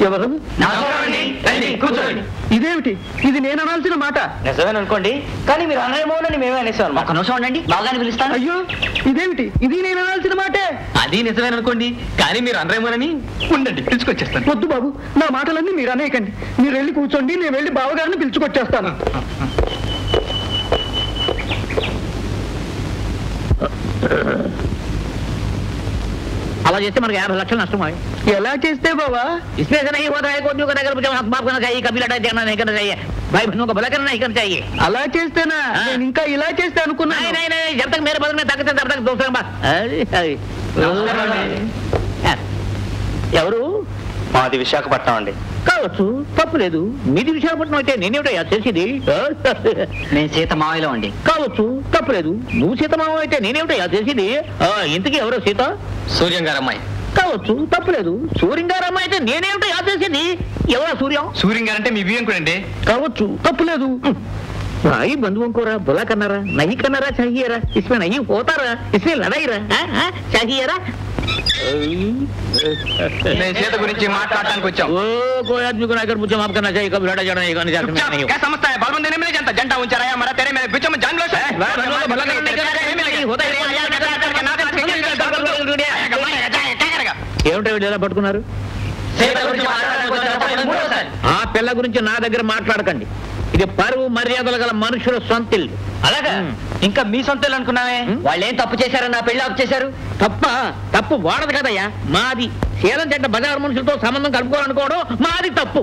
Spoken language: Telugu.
ఎవరు? కూర్చోండి. ఇదేమిటి? ఇది నేను అనాల్సిన మాట. నిజమేననుకోండి, కానీ మీరు అనరేమోనని మేమే అనేసాం. ఒక్క నిమిషం ఉండండి, బాగానే పిలుస్తాను. అయ్యో, ఇదేమిటి? ఇది నేను అనాల్సిన మాటే. అది నిజమేననుకోండి, కానీ మీరు అనరేమోనని. ఉండండి, పిలుచుకొచ్చేస్తాను. వద్దు బాబు, నా మాటలన్నీ మీరు అనేయకండి. మీరు వెళ్ళి కూర్చోండి, నేను వెళ్ళి బావగారిని పిలుచుకొచ్చేస్తాను. అలా చేస్తే మనకి 50 లక్షలు నష్టం. ఎలా చేస్తే బాబా? అలా చేస్తేనా? నేను ఇంకా ఇలా చేస్తే అనుకున్నా. ఎవరు? మాది విశాఖపట్నం అండి. కావచ్చు, తప్పులేదు. మీది విశాఖపట్నం అయితే నేనేమిటయ్యా చేసేది? నేను సీత మావయ్యలో అండి. కావచ్చు, తప్పులేదు. నువ్వు సీత మావయ్య అయితే నేనేమిటయ్యా చేసేది? ఇంతకీ ఎవరో సీత? సూర్యం గారు అమ్మాయి. కావచ్చు, తప్పులేదు. సూర్యం గారు అమ్మాయి అయితే నేనేమిటయ్యా చేసేది? ఎవరా సూర్యం? సూర్యం గారు అంటే మీ బియ్యం అండి. కావచ్చు, తప్పులేదు. भाई बंधुओं को बुला करना रहा नहीं करना रहा चाहिए रहा इसमें नहीं होता रहा इसमें लड़ाई रहा चाहिए रहा गुరించి మాట్లాడడానికి వచ్చాం. ఓ कोई आदमी को आकर मुझे माफ करना चाहिए कभी लड़ा जाना नहीं करना चाहिए. क्या समझता है? बालबंद देने में नहीं जानता. जनता ऊंचा रहा हमारा तेरे मेरे बीच में जान लो है. भला करने का नहीं होता है. ఏమిటో వీళ్ళు ఎలా పట్టుకున్నారు? ఆ పిల్ల గురించి నా దగ్గర మాట్లాడకండి. ఇది పరువు మర్యాదలు గల మనుషుల సొంతిల్లు. అలాగా? ఇంకా మీ సొంతిల్లు అనుకున్నావే. వాళ్ళు ఏం తప్పు చేశారని నా పెళ్లి ఆపు చేశారు? తప్పు వాడదు కదయ్యా, మాది. శీలం చెడ్డ బజారు మనుషులతో సంబంధం కలుపుకోవాలనుకోవడం మాది తప్పు.